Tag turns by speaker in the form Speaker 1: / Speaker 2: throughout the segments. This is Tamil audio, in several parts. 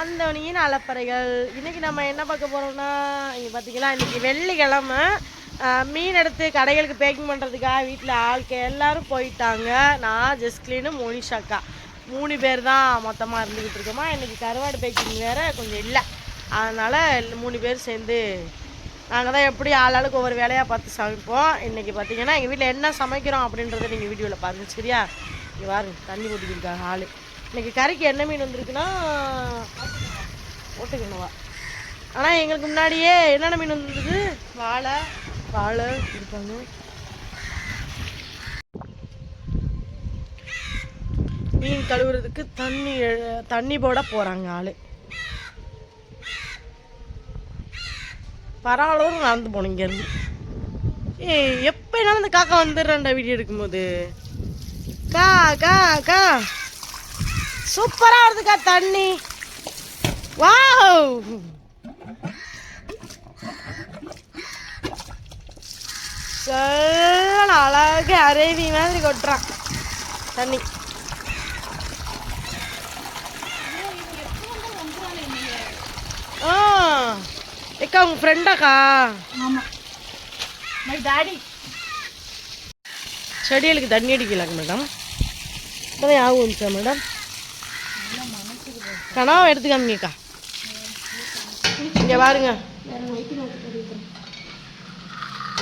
Speaker 1: அந்தோனியின் அலப்பறைகள். இன்னைக்கு நம்ம என்ன பார்க்க போறோம்னா, இங்கே பார்த்தீங்களா, இன்னைக்கு வெள்ளிக்கிழமை. மீன் எடுத்து கடைகளுக்கு பேக்கிங் பண்ணுறதுக்காக வீட்டில் ஆட்கள் எல்லாரும் போயிட்டாங்க. நான் ஜெஸ்க்லீனு மோனிஷாக்கா 3 பேர் தான் மொத்தமாக இருந்துக்கிட்டு இருக்கோமா. இன்றைக்கி கருவாடு பேக்கிங் வேறு கொஞ்சம் இல்லை, அதனால் 3 பேர் சேர்ந்து நாங்கள் தான் எப்படி ஆளாளுக்கு ஒவ்வொரு வேலையாக பார்த்து சமைப்போம். இன்றைக்கி பார்த்தீங்கன்னா எங்கள் வீட்டில் என்ன சமைக்கிறோம் அப்படின்றத நீங்கள் வீடியோவில் பாருங்கள், சரியா? இங்கே பாருங்க, தண்ணி ஊற்றிக்கிருக்காங்க ஆள். இன்றைக்கி கறிக்கு என்ன மீன் வந்திருக்குன்னா ஓட்டுக்கணுவா. ஆனால் எங்களுக்கு முன்னாடியே என்னென்ன மீன் வந்துருக்குது, வாழை இருக்காங்க. மீன் கழுவுறதுக்கு தண்ணி போட போகிறாங்க ஆள். பரவாயில்ல, நடந்து போனோம் இங்கேருந்து. எப்போ என்னாலும் இந்த காக்கா வந்துடுறான்டா வீடியோ எடுக்கும்போது. கா சூப்பராக வருதுக்கா தண்ணி. வாவ், அழகாக அருவி மாதிரி கொட்டுறான் தண்ணி. ஏக்கா உங்கள் ஃப்ரெண்டாக்கா?
Speaker 2: ஆமாம், மை டாடி.
Speaker 1: செடிகளுக்கு தண்ணி அடிக்கலாங்க மேடம். இப்போதான் யாவும் வந்துச்சா மேடம்? கனவா எடுத்துக்காமீங்கக்கா. இங்கே பாருங்க,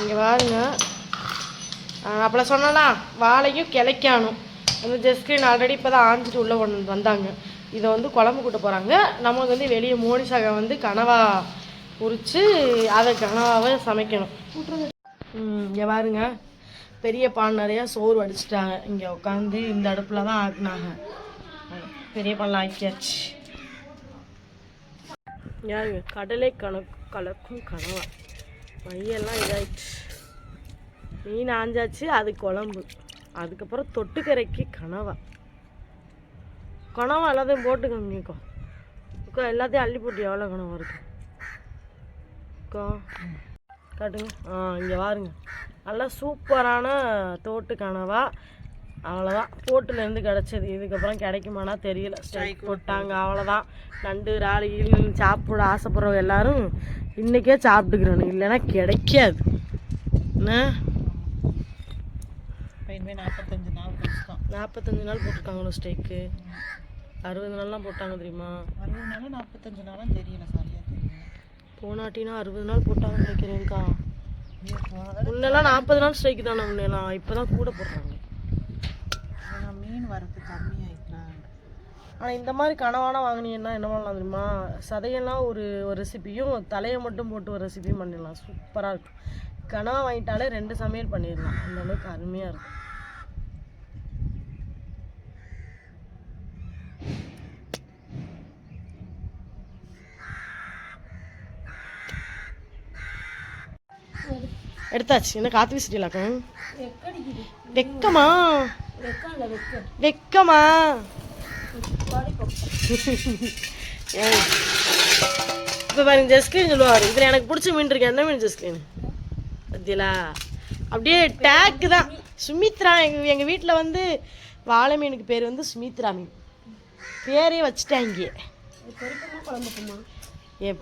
Speaker 1: இங்கே பாருங்க. அப்போலாம் சொன்னலாம் வாழையும் கிளைக்கானும். அந்த ஜெஸ்கிரீன் ஆல்ரெடி இப்போ தான் ஆஞ்சிட்டு உள்ளே வந்தாங்க. இதை வந்து குழம்பு கூட்ட போகிறாங்க. நமக்கு வந்து வெளியே மோனிஷாக வந்து கனவா உரித்து அதை கனவாவை சமைக்கணும். இங்கே பாருங்க, பெரிய பான் நிறையா சோறு வடிச்சிட்டாங்க. இங்கே உட்காந்து இந்த அடுப்பில் தான் ஆக்குனாங்க. பெரிய பானில் ஆக்கியாச்சு. யாருங்க, கடலை கலக்கும் கனவா மையெல்லாம் இதாயிடுச்சு. மீன் ஆஞ்சாச்சு, அது குழம்பு. அதுக்கப்புறம் தொட்டுக்கரைக்கு கனவா எல்லாத்தையும் போட்டு கம்மிக்கோ. எல்லாத்தையும் அள்ளி போட்டு எவ்வளோ கனவா இருக்கு காட்டுங்க. இங்கே பாருங்க, நல்லா சூப்பரான தோட்டு கனவா. அவ்வளோதான், போட்டுலேருந்து கிடச்சது. இதுக்கப்புறம் கிடைக்குமானா தெரியல, ஸ்ட்ரைக் போட்டாங்க, அவ்வளோதான். நண்டு இறால் சாப்பிட ஆசைப்படுறவங்க எல்லாரும் இன்றைக்கே சாப்பிட்டுக்கிறோன்னு, இல்லைன்னா கிடைக்காது. என்ன 45 நாள் போட்டிருக்காங்களோ ஸ்ட்ரைக்கு. 60 நாள்லாம் போட்டாங்க தெரியுமா?
Speaker 2: 60 நாள் 45 நாளும் தெரியல, சரியா தெரியல.
Speaker 1: போனாட்டினா 60 நாள் போட்டாங்கன்னு நினைக்கிறேன்க்கா. முன்னெல்லாம் 40 நாள் ஸ்ட்ரைக்கு தானே முன்னெல்லாம். இப்போ தான் கூட போடுறாங்க.
Speaker 2: மீன் வரத்து கம்மியாயிட்டேன்.
Speaker 1: ஆனால் இந்த மாதிரி கனவானா வாங்கினீங்கன்னா என்ன பண்ணலாம் தெரியுமா? சதையெல்லாம் ஒரு ரெசிபியும், தலையை மட்டும் போட்டு ஒரு ரெசிபியும் பண்ணிடலாம். சூப்பராக இருக்கும். கனவா வாங்கிட்டாலே 2 சமையல் பண்ணிடலாம். அந்த அளவுக்கு அருமையாக இருக்கும். எடுத்தாச்சு. என்ன காத்து வீசிட்டீங்களாக்கும்? வெக்கமா இப்போ பாருங்க, ஜெஸ்கிரீன் சொல்லுவார், இதில் எனக்கு பிடிச்ச மீன் இருக்கு. என்ன மீன் ஜெஸ்கிரீன் பத்தியலா? அப்படியே டேக்கு தான் சுமித்ரா. எங்கள் வீட்டில் வந்து வாழை மீனுக்கு பேர் வந்து சுமித்ரா மீன். பேரே வச்சுட்டாங்க.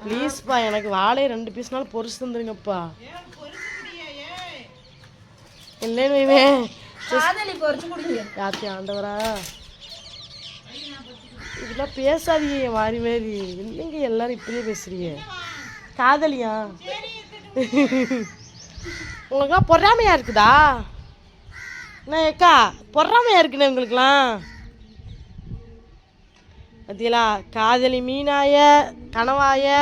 Speaker 1: ப்ளீஸ்ப்பா, எனக்கு வாழையை 2 பீஸ்னாலும் பொரிச்சு தந்துருங்கப்பா. இல்லைன்னு யாத்தி ஆண்டவரா, இதெல்லாம் பேசாதீங்க மாறி மாறி. இல்லைங்க, எல்லாரும் இப்படியே பேசுறீங்க. காதலியா? உங்களுக்குலாம் பொறாமையா இருக்குதா? என்ன ஏக்கா பொறாமையா இருக்குண்ணே உங்களுக்குலாம்? பார்த்தீங்களா, காதலி மீனாய கனவாய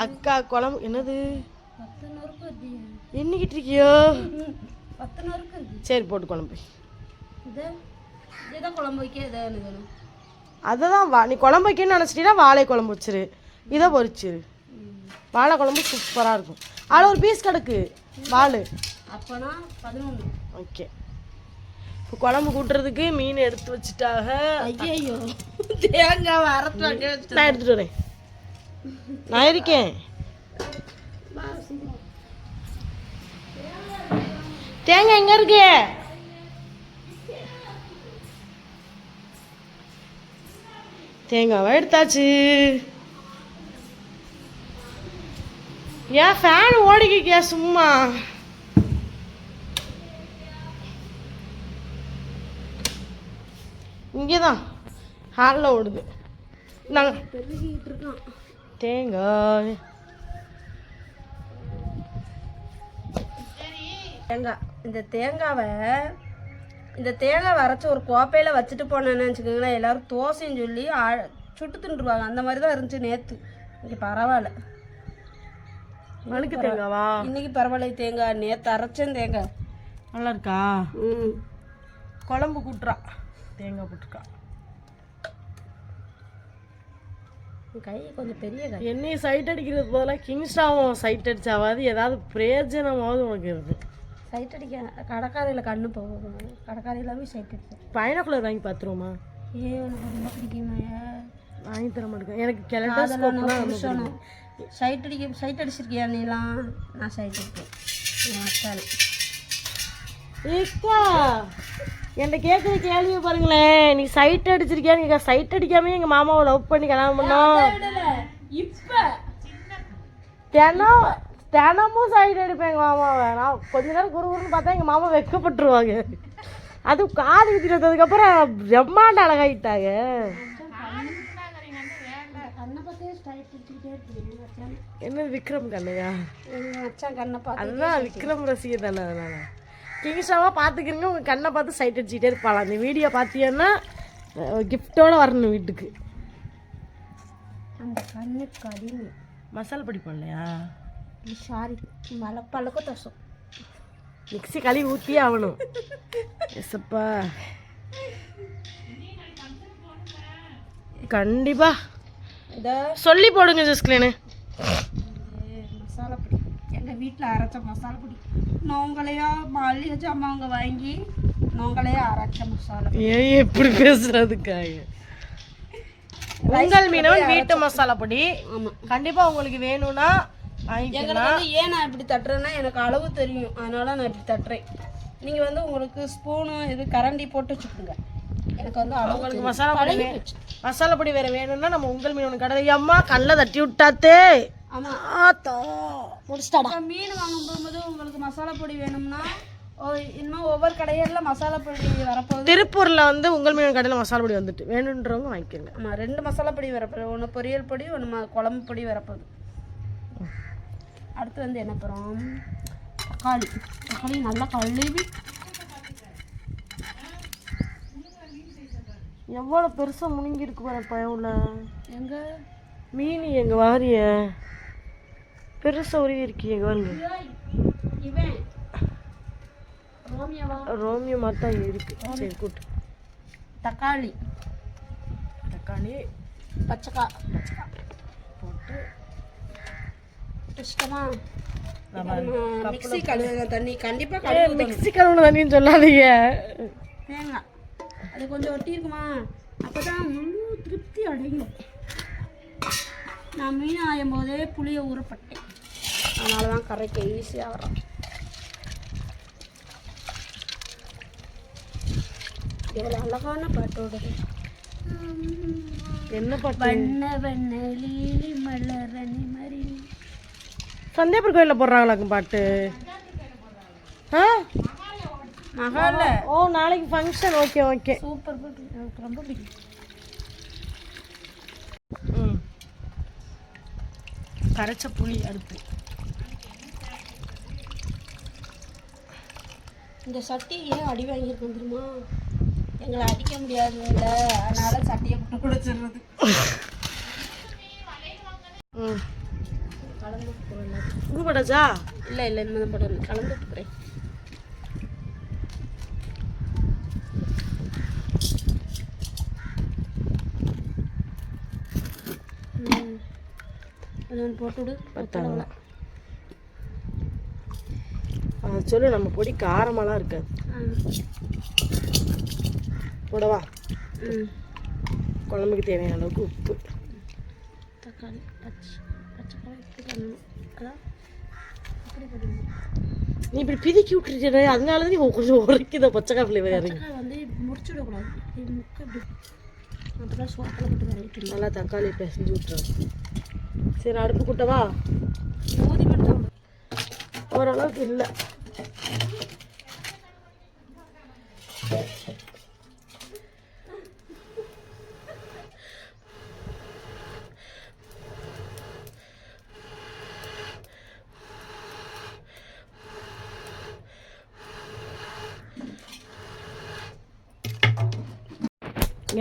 Speaker 1: அக்கா குழம்பு. என்னது எண்ணிக்கிட்டு இருக்கியோ? சரி, போட்டு குழம்பு. அதை தான் நீ குழம்பு வைக்கணும்னு நினச்சிட்டீங்கன்னா வாழை குழம்பு வச்சிரு, இதை பொரிச்சிரு. வாழை குழம்பு சூப்பராக இருக்கும். அதில் ஒரு பீஸ் கிடக்கு வாழை. ஓகே, இப்போ குழம்பு கூட்டுறதுக்கு மீன் எடுத்து வச்சுட்டாக. ஐயோ, தேங்காய் அரைச்சாங்க. நான் எடுத்துட்டு வரேன். நான் இருக்கேன். தேங்காய் எங்க இருக்கு? தேங்காவை எடுத்தாச்சு. ஏன் ஃபேன் ஓடிக்கிட்டியா சும்மா? இங்கேதான் ஹாலில் ஓடுது. நாங்கள் பெருகிட்டு இருக்கோம். தேங்காய்
Speaker 3: இந்த தேங்காவை அரைச்சி ஒரு கோப்பையில் வச்சுட்டு போனேன்னு வச்சுக்கோங்களேன், எல்லோரும் தோசைன்னு சொல்லி சுட்டு தின்றுவாங்க. அந்த மாதிரி தான் இருந்துச்சு நேற்று. இங்கே பரவாயில்ல.
Speaker 1: வழுக்கு தேங்காவா?
Speaker 3: இன்னைக்கு பரவாயில்ல. தேங்காய் நேற்று அரைச்சேன். தேங்காய்
Speaker 1: நல்லா இருக்கா? குழம்பு கூட்டுறா. தேங்காய் போட்டுருக்கா.
Speaker 3: கை கொஞ்சம் பெரிய கை.
Speaker 1: என்னையும் சைட் அடிக்கிறது போதெல்லாம் கிங்ஸ்டாவும் சைட் அடிச்சாவது ஏதாவது பிரயோஜனமாவது உனக்கு இருக்கு.
Speaker 3: சைட் அடிக்க கடைக்காரையில் கண்ணு போகும். கடைக்காரையிலாமே சைட் அடிச்சேன்.
Speaker 1: பைனாக்குலர் வாங்கி பார்த்துருவோமா?
Speaker 3: உனக்கு ரொம்ப பிடிக்குமா?
Speaker 1: வாங்கி தர மாட்டேங்க. எனக்கு கிளம்பணும்.
Speaker 3: சைட் அடிச்சிருக்கியா நீலாம்? நான் சைட் அடிப்பேன். அச்சால்
Speaker 1: ஏக்கா என்கிட்ட கேட்குற கேள்வியை பாருங்களேன். நீ சைட் அடிச்சிருக்கியான்னு கேட்க. சைட் அடிக்காமே எங்கள் மாமாவை லவ் பண்ணி கல்யாணம் பண்ணோம்.
Speaker 3: இப்போ
Speaker 1: தினமும் சைட் அடிப்பேன் எங்கள் மாமாவை. நான் கொஞ்ச நேரம் குருகுருன்னு பார்த்தா எங்கள் மாமா வெக்கப்பட்டுருவாங்க. அதுவும் காது குத்தினதுக்கப்புறம் பிரம்மாண்ட அழகாயிட்டாங்க. என்ன விக்ரம் கண்ணையா? அதுதான் விக்ரம் ரசிகர் தானே. அதனால கிங்ஸ்டாவாக பார்த்துக்கிறீங்க. உங்கள் கண்ணை பார்த்து சைட் அடிச்சுக்கிட்டே இருப்பாளா. அந்த வீடியோ பார்த்தீங்கன்னா கிஃப்டோடு வரணும் வீட்டுக்கு.
Speaker 3: அந்த கண்ணுக்கு அடிமை
Speaker 1: மசாலா பொடி போடலையா?
Speaker 3: சாரி, பழக்கம் தோசம்.
Speaker 1: மிக்ஸி கழுவி ஊற்றியே ஆகணும். எஸ்ப்பா கண்டிப்பா சொல்லி போடுங்க ஜஸ்கிலேனு.
Speaker 3: மசாலா பொடி எங்கள் வீட்டில் அரைச்ச மசாலா பொடி. நோங்களையா மல்லிகை ஜாமாங்க வாங்கி நோங்களையா அரைச்ச மசாலா.
Speaker 1: ஏன் எப்படி பேசுறதுக்காக? உங்கள் மீனவன் வீட்டு மசாலா பொடி. கண்டிப்பா உங்களுக்கு வேணும்னா
Speaker 3: எங்களுக்கு வந்து ஏன் நான் இப்படி தட்டுறேன்னா எனக்கு அளவு தெரியும். அதனால நான் இப்படி தட்டுறேன். நீங்கள் வந்து உங்களுக்கு ஸ்பூனு இது கரண்டி போட்டு வச்சுக்கோங்க. எனக்கு வந்து
Speaker 1: அவங்களுக்கு மசாலா பொடி வேற வேணும்னா நம்ம உங்கள் மீனவன் கடை. அம்மா கண்ணில் தட்டி விட்டாத்தே.
Speaker 3: முடிச்சிட்டாடா. மீன் வாங்கும் போகும்போது உங்களுக்கு மசாலா பொடி வேணும்னா இன்னும் ஒவ்வொரு கடையில மசாலா பொடி வரப்போகுது.
Speaker 1: திருப்பூர்ல வந்து உங்கள் மீன் கடையில் மசாலா பொடி வந்துட்டு வேணுன்றவங்க வாங்கிக்கோங்க.
Speaker 3: ஆமாம், 2 மசாலா பொடி வரப்போகுது. ஒன்று பொரியல் பொடி, ஒன்று குழம்பு பொடி வரப்போகுது. அடுத்து வந்து என்ன போகிறோம்? தக்காளி நல்லா கழுவி.
Speaker 1: எவ்வளோ பெருசாக முழுங்கி இருக்கு பாரு பயவுல.
Speaker 3: எங்கே
Speaker 1: மீன் எங்க வாரிய பெருசாக உருவி இருக்கீங்க. எங்க வாருங்க.
Speaker 3: இவன்
Speaker 1: ரோமியோ மாதிரி தான் இருக்கு. சரி கூட்டு.
Speaker 3: தக்காளி பச்சைக்காய்
Speaker 1: போட்டு
Speaker 3: இஷ்டமா மிக்ஸி கழுவுன தண்ணி கண்டிப்பாக கழுவு.
Speaker 1: மிக்ஸி கழுவுன தண்ணின்னு சொல்லாதீங்க.
Speaker 3: தேங்காய் அது கொஞ்சம் ஒட்டி இருக்குமா? அப்போ தான் முழு திருப்தி அடையும். நான் மீன் ஆயும் போதே புளியை ஊறப்பட்டேன். அதனால தான் கரைக்க ஈஸியாக வரும். எவ்வளோ அழகான பாட்டோடுது.
Speaker 1: என்ன பாட்டு?
Speaker 3: வண்ண வண்ண லீலி மலரணி மறி.
Speaker 1: சந்தேபுரம் கோயிலில் போடுறாங்களாக்கும் பாட்டு.
Speaker 3: மகால
Speaker 1: ஓ நாளைக்கு ஃபங்க்ஷன். ஓகே ஓகே
Speaker 3: சூப்பர் பாட்டு. எனக்கு ரொம்ப பிடிக்கும்.
Speaker 1: கரைச்ச புளி அடுப்பு.
Speaker 3: இந்த சட்டி ஏன் அடி வாங்கியிருக்கோம் தெரியுமா? எங்களை அடிக்க முடியாது இல்லை, அதனால சட்டியை போட்டு குடிச்சிடுறது. கலந்து
Speaker 1: உப்பு போட்டாச்சா?
Speaker 3: இல்லை இனிமேல் போடணும். கலந்து விட்டுக்கிறேன். போட்டுவிடு.
Speaker 1: பத்தாங்க அதை சொல்லு. நம்ம பொடி காரமெல்லாம் இருக்காது. போடவா? குழம்புக்கு தேவையான அளவுக்கு உப்பு.
Speaker 3: தக்காளி பச்சைக்காய் இப்படி பண்ணணும். அதான் இப்படி பண்ணணும்.
Speaker 1: நீ இப்படி பிதிக்கி விட்டுருச்சே, அதனால தான் நீ கொஞ்சம் உரைக்குத பச்சைக்காய் ஃப்ளேவர்.
Speaker 3: பச்சைக்காய் வந்து முடிச்சு விடக்கூடாது. முக்கை இப்படி அப்பதான் சோத்தில் போட்டு விரைவிட்டு
Speaker 1: நல்லா தக்காளி பிசைஞ்சு விட்டுறேன். சரி அடுப்பு கூட்டவா?
Speaker 3: ஊதி மட்டும்
Speaker 1: ஓரளவுக்கு இல்லை.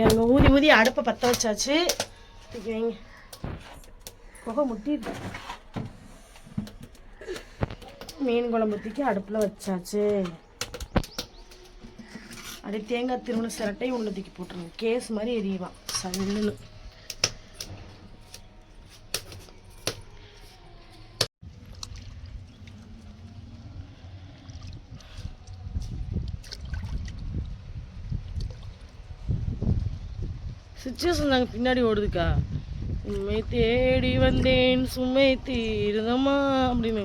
Speaker 1: அங்கே ஊதி ஊதி அடுப்பை பற்ற வச்சாச்சு. தூக்கி வைங்க. புகை முட்டிட்டு மீன் குழம்பு தூக்கி அடுப்பில் வச்சாச்சு. அப்படியே தேங்காய் திருவண்ண சிரட்டையும் உள்ள தூக்கி போட்டுருங்க. கேஸ் மாதிரி எரியுவான் சல்லுன்னு. சுச்சுவேஷன் நாங்கள் பின்னாடி ஓடுதுக்கா. உண்மை தேடி வந்தேன் சுமை தீருதம்மா அப்படின்னு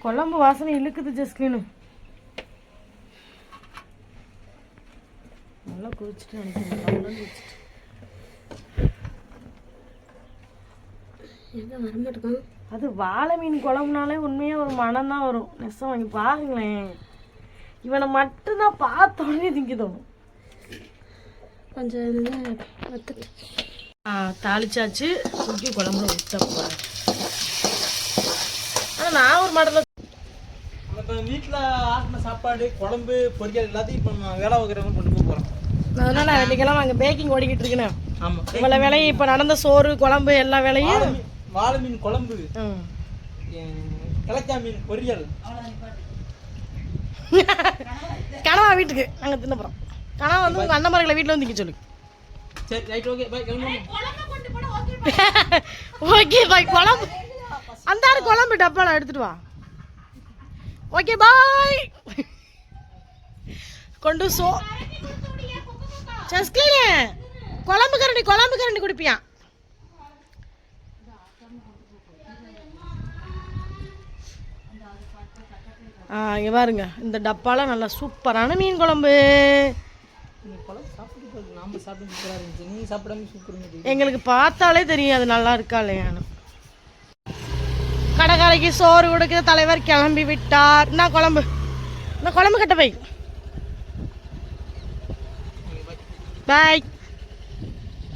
Speaker 1: குழம்பு வாசனை இழுக்குது ஜஸ்கின்னு. நல்லா குளிச்சுட்டு நினைக்கிறேன்.
Speaker 3: எங்கே வரமாட்டேக்கான்.
Speaker 1: அது வாழை மீன் குழம்புனாலே உண்மையாக ஒரு மனம் தான் வரும். நெசம் வாங்கி பாருங்களேன். இவனை மட்டும்தான் பார்த்த உடனே திங்கிதோணும்.
Speaker 3: கொஞ்சம் வத்துட்டு
Speaker 1: தாளிச்சாச்சு. தூக்கி குழம்புல ஊற்ற போகிறேன். ஆனால் நான் ஒரு மாடலில்
Speaker 2: இப்போ வீட்டில் ஆட்டின சாப்பாடு குழம்பு பொரியல் எல்லாத்தையும் இப்போ நம்ம வேலை வைக்கிறவங்க கொண்டு போக போகிறோம்.
Speaker 1: அதனால நான் வெள்ளிக்கிழமை அங்கே பேக்கிங் ஓடிக்கிட்டு இருக்கேன்.
Speaker 2: ஆமாம்,
Speaker 1: இவ்வளோ வேலையும் இப்போ நடந்த சோறு குழம்பு எல்லா வேலையும்.
Speaker 2: வாழை மீன் குழம்பு, கிழக்கா மீன் பொரியல்.
Speaker 1: கனவா வீட்டுக்கு நாங்கள் தின்ன போகிறோம். கனவா வந்து உங்கள் அண்ணன்மார்களை வீட்டில் வந்து திங்க சொல்லு.
Speaker 2: சரி right, okay bye.
Speaker 1: Okay bye. குழம்பு அந்த குழம்பு டப்பால எடுத்துட்டு வா. Okay bye. கொண்டு சஸ்கிலீனு குழம்பு கரண்டி குடிப்பியா? இங்கே பாருங்க, இந்த டப்பால நல்லா சூப்பரான மீன் குழம்பு. எங்களுக்கு பார்த்தாலே தெரியும் அது நல்லா இருக்கா இல்லையான்னு. கடைக்காரைக்கு சோறு கொடுக்கிற தலைவர் கிளம்பி விட்டார். என்ன குழம்பு கட்ட போய் பாய்.